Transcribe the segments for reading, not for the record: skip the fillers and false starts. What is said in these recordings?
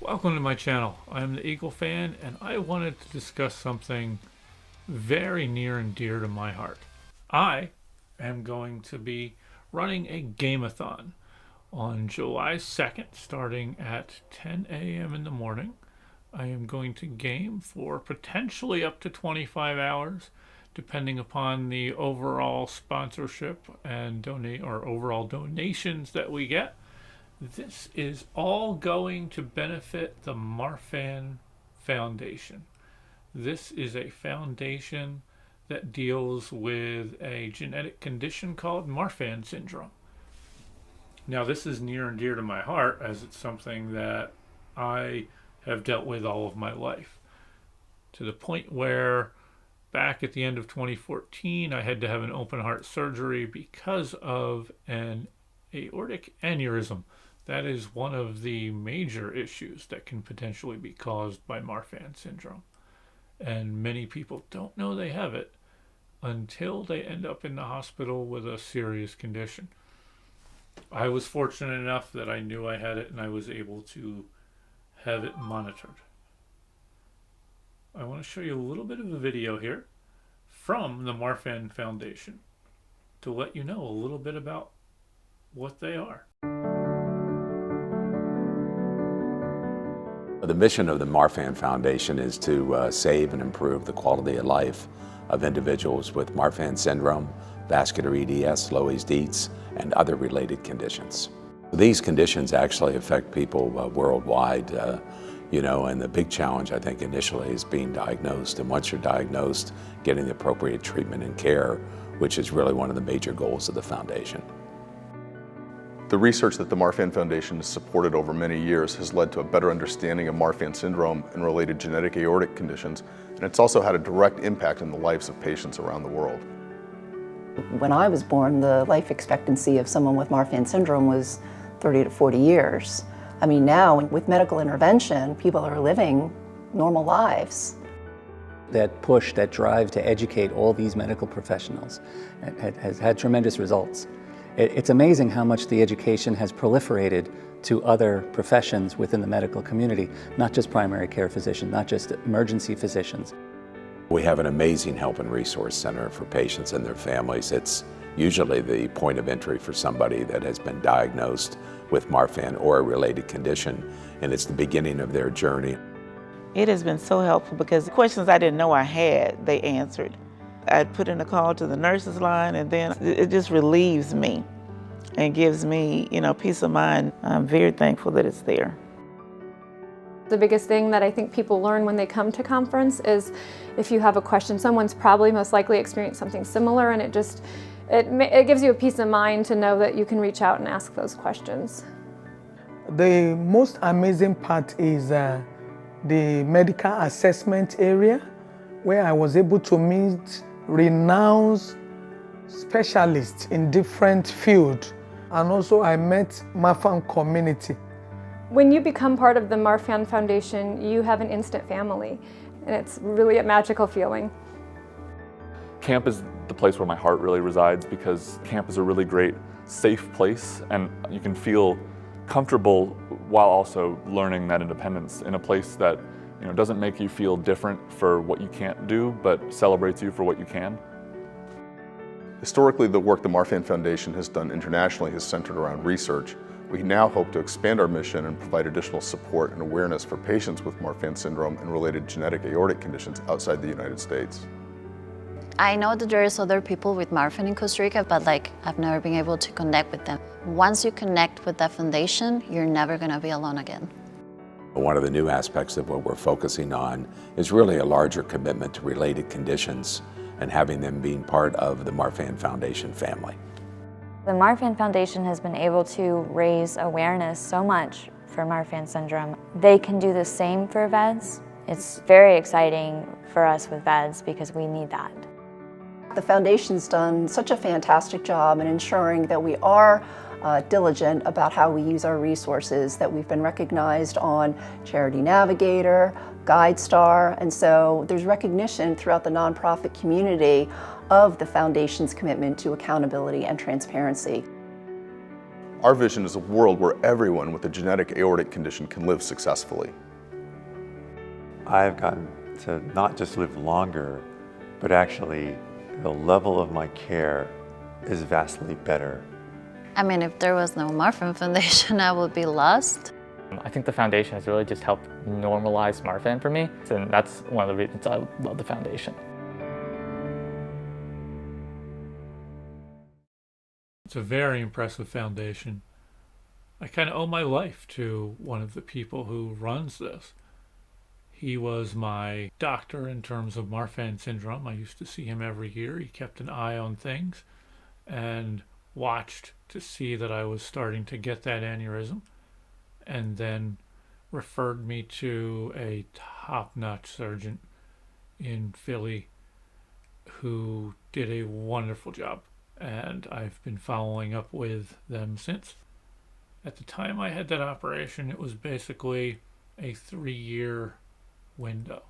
Welcome to my channel. I'm the Eaglefan, and I wanted to discuss something very near and dear to my heart. I am going to be running a Game-A-Thon on July 2nd, starting at 10 a.m. in the morning. I am going to game for potentially up to 25 hours, depending upon the overall sponsorship and overall donations that we get. This is all going to benefit the Marfan Foundation. This is a foundation that deals with a genetic condition called Marfan syndrome. Now, this is near and dear to my heart, as it's something that I have dealt with all of my life, to the point where back at the end of 2014 I had to have an open heart surgery because of an aortic aneurysm. That is one of the major issues that can potentially be caused by Marfan syndrome. And many people don't know they have it until they end up in the hospital with a serious condition. I was fortunate enough that I knew I had it and I was able to have it monitored. I want to show you a little bit of a video here from the Marfan Foundation to let you know a little bit about what they are. The mission of the Marfan Foundation is to save and improve the quality of life of individuals with Marfan syndrome, vascular EDS, Loeys-Dietz, and other related conditions. These conditions actually affect people worldwide, and the big challenge, I think, initially is being diagnosed. And once you're diagnosed, getting the appropriate treatment and care, which is really one of the major goals of the foundation. The research that the Marfan Foundation has supported over many years has led to a better understanding of Marfan syndrome and related genetic aortic conditions, and it's also had a direct impact on the lives of patients around the world. When I was born, the life expectancy of someone with Marfan syndrome was 30 to 40 years. I mean, now with medical intervention, people are living normal lives. That push, that drive to educate all these medical professionals has had tremendous results. It's amazing how much the education has proliferated to other professions within the medical community, not just primary care physicians, not just emergency physicians. We have an amazing help and resource center for patients and their families. It's usually the point of entry for somebody that has been diagnosed with Marfan or a related condition, and it's the beginning of their journey. It has been so helpful because questions I didn't know I had, they answered. I'd put in a call to the nurse's line, and then it just relieves me and gives me, peace of mind. I'm very thankful that it's there. The biggest thing that I think people learn when they come to conference is if you have a question, someone's probably most likely experienced something similar, and it gives you a peace of mind to know that you can reach out and ask those questions. The most amazing part is the medical assessment area, where I was able to meet renowned specialists in different fields, and also I met Marfan community. When you become part of the Marfan Foundation, you have an instant family, and it's really a magical feeling. Camp is the place where my heart really resides, because camp is a really great, safe place, and you can feel comfortable while also learning that independence in a place that doesn't make you feel different for what you can't do, but celebrates you for what you can. Historically, the work the Marfan Foundation has done internationally has centered around research. We now hope to expand our mission and provide additional support and awareness for patients with Marfan syndrome and related genetic aortic conditions outside the United States. I know that there's other people with Marfan in Costa Rica, but I've never been able to connect with them. Once you connect with the foundation, you're never going to be alone again. One of the new aspects of what we're focusing on is really a larger commitment to related conditions and having them being part of the Marfan Foundation family. The Marfan Foundation has been able to raise awareness so much for Marfan syndrome. They can do the same for VEDS. It's very exciting for us with VEDS because we need that. The Foundation's done such a fantastic job in ensuring that we are diligent about how we use our resources, that we've been recognized on Charity Navigator, GuideStar, and so there's recognition throughout the nonprofit community of the Foundation's commitment to accountability and transparency. Our vision is a world where everyone with a genetic aortic condition can live successfully. I've gotten to not just live longer, but actually the level of my care is vastly better. I mean, if there was no Marfan Foundation, I would be lost. I think the foundation has really just helped normalize Marfan for me, and that's one of the reasons I love the foundation. It's a very impressive foundation. I kind of owe my life to one of the people who runs this. He was my doctor in terms of Marfan syndrome. I used to see him every year. He kept an eye on things and watched to see that I was starting to get that aneurysm, and then referred me to a top-notch surgeon in Philly who did a wonderful job, and I've been following up with them since. At the time I had that operation, it was basically a 3-year window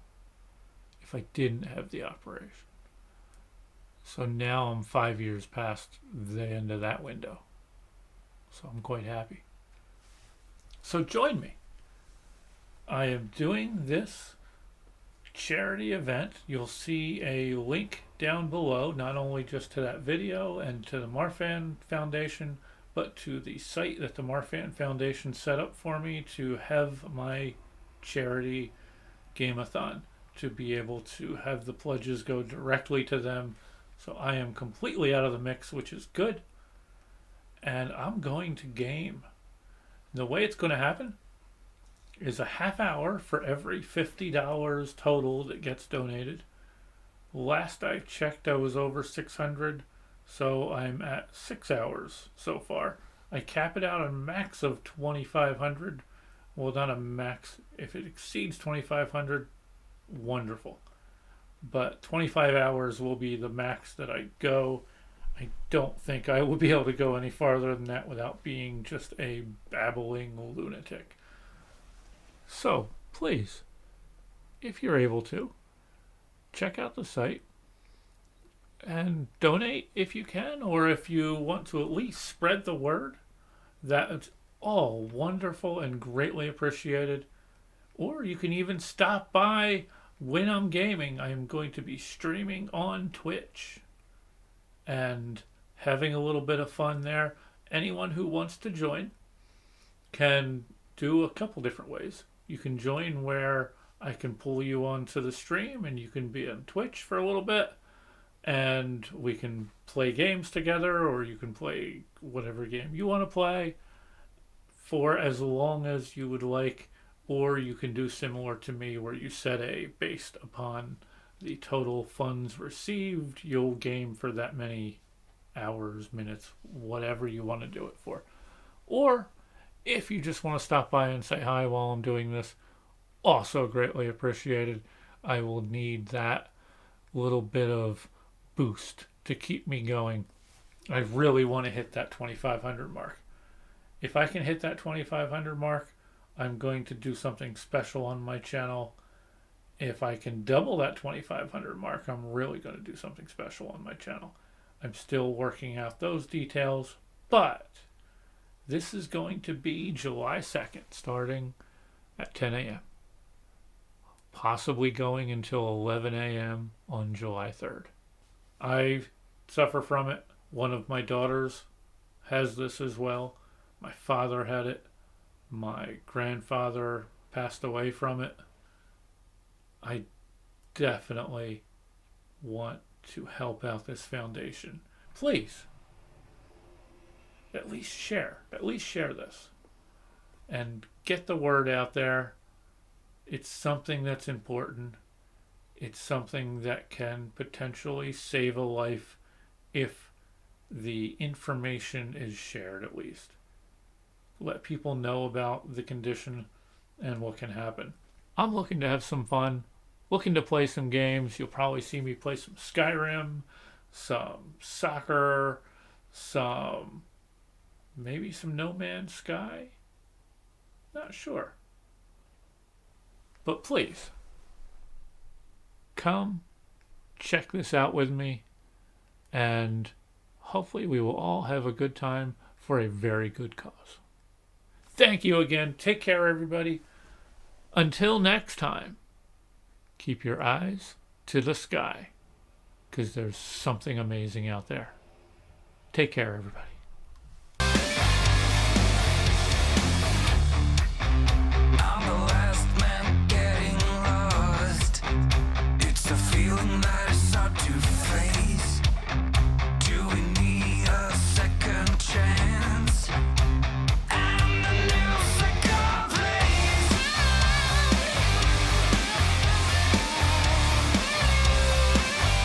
if I didn't have the operation. So now I'm 5 years past the end of that window. So I'm quite happy. So join me. I am doing this charity event. You'll see a link down below, not only just to that video and to the Marfan Foundation, but to the site that the Marfan Foundation set up for me to have my charity Game-A-Thon, to be able to have the pledges go directly to them. So I am completely out of the mix, which is good. And I'm going to game. The way it's going to happen is a half hour for every $50 total that gets donated. Last I checked, I was over 600, so I'm at 6 hours so far. I cap it out a max of 2,500. Well, not a max. If it exceeds 2,500, wonderful. But 25 hours will be the max that I go. I don't think I will be able to go any farther than that without being just a babbling lunatic. So, please, if you're able to, check out the site and donate if you can, or if you want to at least spread the word. That's all wonderful and greatly appreciated. Or you can even stop by when I'm gaming. I am going to be streaming on Twitch and having a little bit of fun there. Anyone who wants to join can do a couple different ways. You can join where I can pull you onto the stream and you can be on Twitch for a little bit and we can play games together, or you can play whatever game you want to play for as long as you would like. Or you can do similar to me where you set a based upon the total funds received, you'll game for that many hours, minutes, whatever you want to do it for. Or if you just want to stop by and say hi while I'm doing this, also greatly appreciated. I will need that little bit of boost to keep me going. I really want to hit that 2,500 mark. If I can hit that 2,500 mark, I'm going to do something special on my channel. If I can double that 2,500 mark, I'm really going to do something special on my channel. I'm still working out those details, but this is going to be July 2nd, starting at 10 a.m. Possibly going until 11 a.m. on July 3rd. I suffer from it. One of my daughters has this as well. My father had it. My grandfather passed away from it. I definitely want to help out this foundation. Please, at least share this and get the word out there. It's something that's important. It's something that can potentially save a life if the information is shared, at least. Let people know about the condition and what can happen. I'm looking to have some fun, looking to play some games. You'll probably see me play some Skyrim, some soccer, maybe some No Man's Sky. Not sure. But please, come check this out with me, and hopefully we will all have a good time for a very good cause. Thank you again. Take care, everybody. Until next time, keep your eyes to the sky, because there's something amazing out there. Take care, everybody.